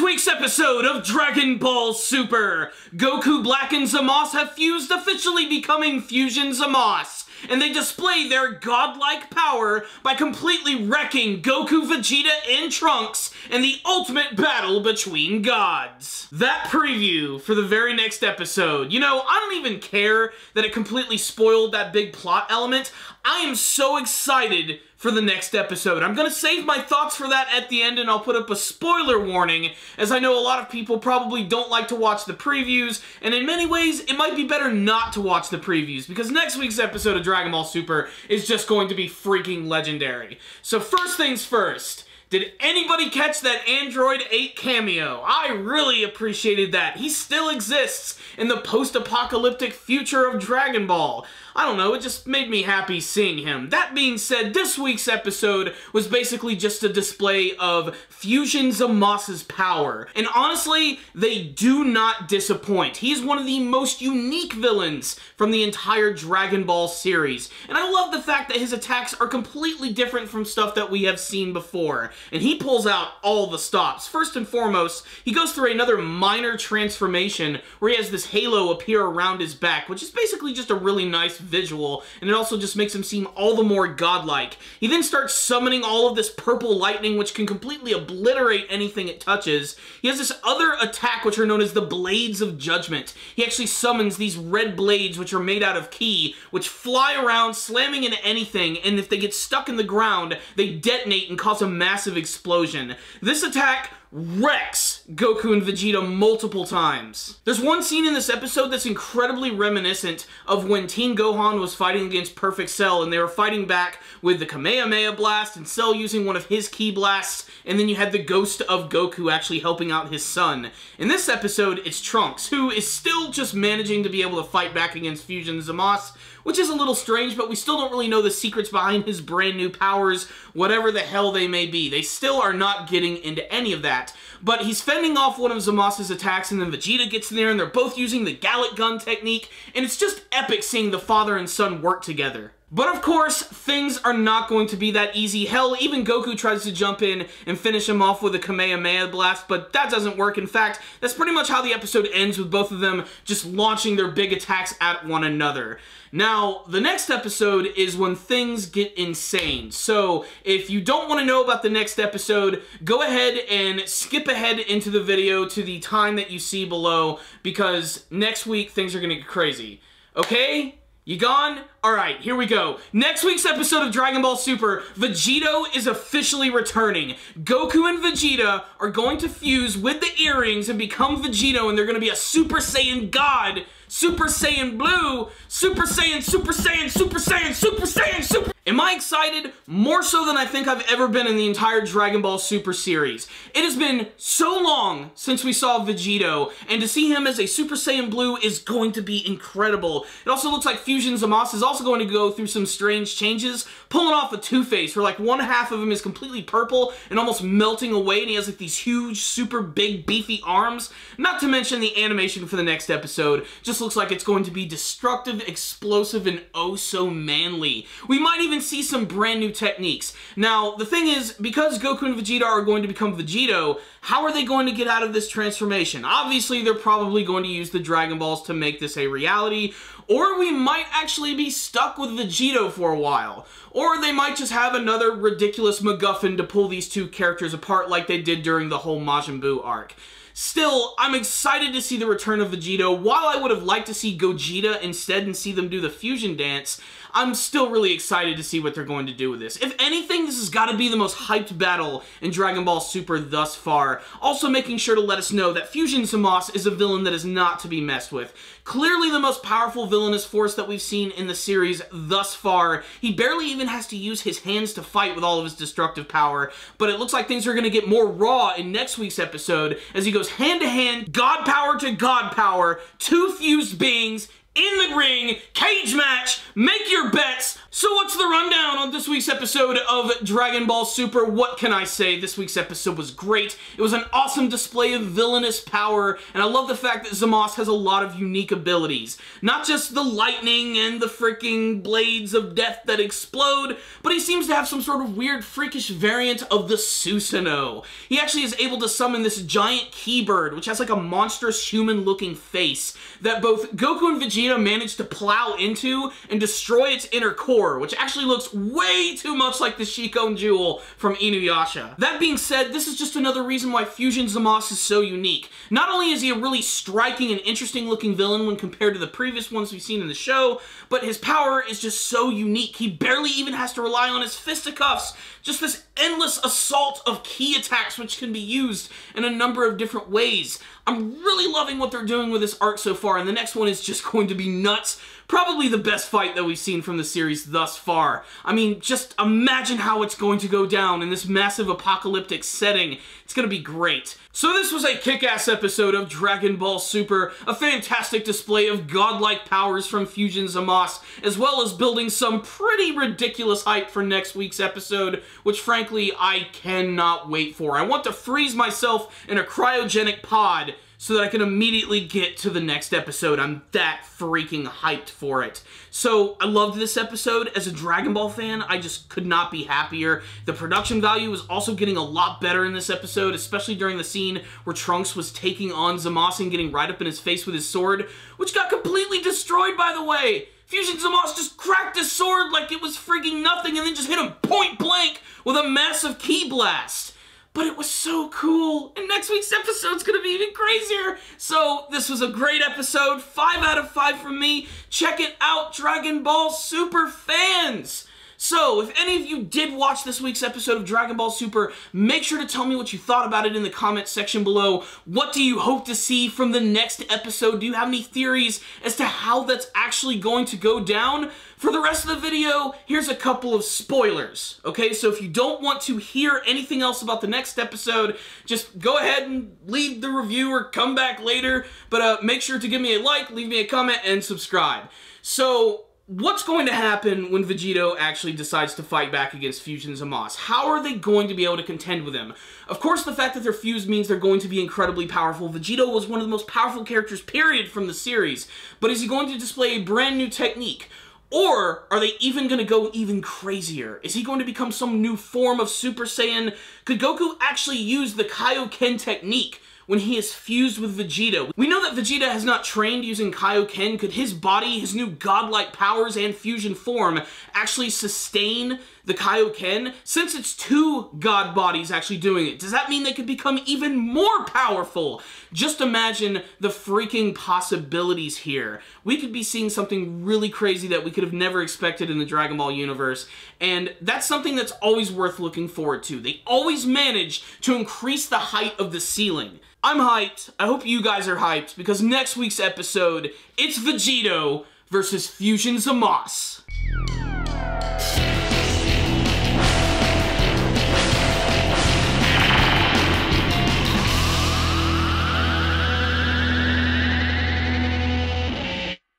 week's episode of Dragon Ball Super, Goku, Black, and ZAMAS have fused, officially becoming Fusion ZAMAS, and they display their godlike power by completely wrecking Goku, Vegeta, and Trunks in the ultimate battle between gods. That preview for the very next episode, you know, I don't even care that it completely spoiled that big plot element. I am so excited for the next episode. I'm gonna save my thoughts for that at the end, and I'll put up a spoiler warning, as I know a lot of people probably don't like to watch the previews, and in many ways, it might be better not to watch the previews, because next week's episode of Dragon Ball Super is just going to be freaking legendary. So first things first, did anybody catch that Android 8 cameo? I really appreciated that. He still exists in the post-apocalyptic future of Dragon Ball. I don't know, it just made me happy seeing him. That being said, this week's episode was basically just a display of Fusion ZAMAS'S power. And honestly, they do not disappoint. He's one of the most unique villains from the entire Dragon Ball series. And I love the fact that his attacks are completely different from stuff that we have seen before. And he pulls out all the stops. First and foremost, he goes through another minor transformation where he has this halo appear around his back, which is basically just a really nice visual, and it also just makes him seem all the more godlike. He then starts summoning all of this purple lightning, which can completely obliterate anything it touches. He has this other attack, which are known as the Blades of Judgment. He actually summons these red blades, which are made out of ki, which fly around, slamming into anything, and if they get stuck in the ground, they detonate and cause a massive explosion. This attack wrecks Goku and Vegeta multiple times. There's one scene in this episode that's incredibly reminiscent of when Teen Gohan was fighting against Perfect Cell, and they were fighting back with the Kamehameha Blast and Cell using one of his ki blasts, and then you had the ghost of Goku actually helping out his son. In this episode, it's Trunks, who is still just managing to be able to fight back against Fusion ZAMAS, which is a little strange, but we still don't really know the secrets behind his brand new powers, whatever the hell they may be. They still are not getting into any of that. But he's fending off one of ZAMAS'S attacks, and then Vegeta gets in there, and they're both using the Gallic Gun technique, and it's just epic seeing the father and son work together. But of course, things are not going to be that easy. Hell, even Goku tries to jump in and finish him off with a Kamehameha Blast, but that doesn't work. In fact, that's pretty much how the episode ends, with both of them just launching their big attacks at one another. Now, the next episode is when things get insane. So, if you don't want to know about the next episode, go ahead and skip ahead into the video to the time that you see below, because next week things are going to get crazy. Okay? You gone? Alright, here we go. Next week's episode of Dragon Ball Super, Vegito is officially returning. Goku and Vegeta are going to fuse with the earrings and become Vegito, and they're going to be a Super Saiyan God, Super Saiyan Blue, Super Saiyan, Super Saiyan, Super Saiyan, Super Saiyan, Super... Am I excited? More so than I think I've ever been in the entire Dragon Ball Super series. It has been so long since we saw Vegito, and to see him as a Super Saiyan Blue is going to be incredible. It also looks like Fusion ZAMAS is also going to go through some strange changes, pulling off a Two-Face, where like one half of him is completely purple and almost melting away, and he has like these huge, super big, beefy arms. Not to mention the animation for the next episode just looks like it's going to be destructive, explosive, and oh so manly. We might even see some brand new techniques. Now, the thing is, because Goku and Vegeta are going to become Vegito, how are they going to get out of this transformation? Obviously, they're probably going to use the Dragon Balls to make this a reality, or we might actually be stuck with Vegito for a while. Or they might just have another ridiculous MacGuffin to pull these two characters apart like they did during the whole Majin Buu arc. Still, I'm excited to see the return of Vegito. While I would have liked to see Gogeta instead and see them do the fusion dance, I'm still really excited to see what they're going to do with this. If anything, this has got to be the most hyped battle in Dragon Ball Super thus far. Also making sure to let us know that Fusion ZAMAS is a villain that is not to be messed with. Clearly the most powerful villainous force that we've seen in the series thus far. He barely even has to use his hands to fight with all of his destructive power, but it looks like things are going to get more raw in next week's episode as he goes hand-to-hand, god power to god power, two fused beings, in the ring, cage match, make your bets, So what's the rundown on this week's episode of Dragon Ball Super? What can I say? This week's episode was great. It was an awesome display of villainous power, and I love the fact that ZAMAS has a lot of unique abilities. Not just the lightning and the freaking blades of death that explode, but he seems to have some sort of weird freakish variant of the Susanoo. He actually is able to summon this giant Keybird, which has like a monstrous human-looking face that both Goku and Vegeta managed to plow into and destroy its inner core, which actually looks way too much like the Shikon Jewel from Inuyasha. That being said, this is just another reason why Fusion ZAMAS is so unique. Not only is he a really striking and interesting looking villain when compared to the previous ones we've seen in the show, but his power is just so unique. He barely even has to rely on his fisticuffs. Just this endless assault of ki attacks which can be used in a number of different ways. I'm really loving what they're doing with this arc so far, and the next one is just going to be nuts. Probably the best fight that we've seen from the series thus far. I mean, just imagine how it's going to go down in this massive apocalyptic setting. It's gonna be great. So this was a kick-ass episode of Dragon Ball Super, a fantastic display of godlike powers from Fusion ZAMAS, as well as building some pretty ridiculous hype for next week's episode, which frankly, I cannot wait for. I want to freeze myself in a cryogenic pod so that I can immediately get to the next episode. I'm that freaking hyped for it. So, I loved this episode. As a Dragon Ball fan, I just could not be happier. The production value was also getting a lot better in this episode, especially during the scene where Trunks was taking on ZAMAS and getting right up in his face with his sword, which got completely destroyed, by the way. Fusion ZAMAS just cracked his sword like it was frigging nothing and then just hit him point blank with a massive ki blast. But it was so cool, and next week's episode's gonna be even crazier. So, this was a great episode, 5 out of 5 from me. Check it out, Dragon Ball Super fans! So, if any of you did watch this week's episode of Dragon Ball Super, make sure to tell me what you thought about it in the comments section below. What do you hope to see from the next episode? Do you have any theories as to how that's actually going to go down? For the rest of the video, here's a couple of spoilers, okay? So if you don't want to hear anything else about the next episode, just go ahead and leave the review or come back later, but make sure to give me a like, leave me a comment, and subscribe. So, what's going to happen when Vegeta actually decides to fight back against Fusion ZAMAS? How are they going to be able to contend with him? Of course, the fact that they're fused means they're going to be incredibly powerful. Vegeta was one of the most powerful characters, period, from the series. But is he going to display a brand new technique? Or are they even going to go even crazier? Is he going to become some new form of Super Saiyan? Could Goku actually use the Kaioken technique when he is fused with Vegeta? We know that Vegeta has not trained using Kaioken. Could his body, his new godlike powers and fusion form actually sustain the Kaioken? Since it's two god bodies actually doing it, does that mean they could become even more powerful? Just imagine the freaking possibilities here. We could be seeing something really crazy that we could have never expected in the Dragon Ball universe, and that's something that's always worth looking forward to. They always manage to increase the height of the ceiling. I'm hyped. I hope you guys are hyped, because next week's episode, it's Vegito versus Fusion ZAMAS.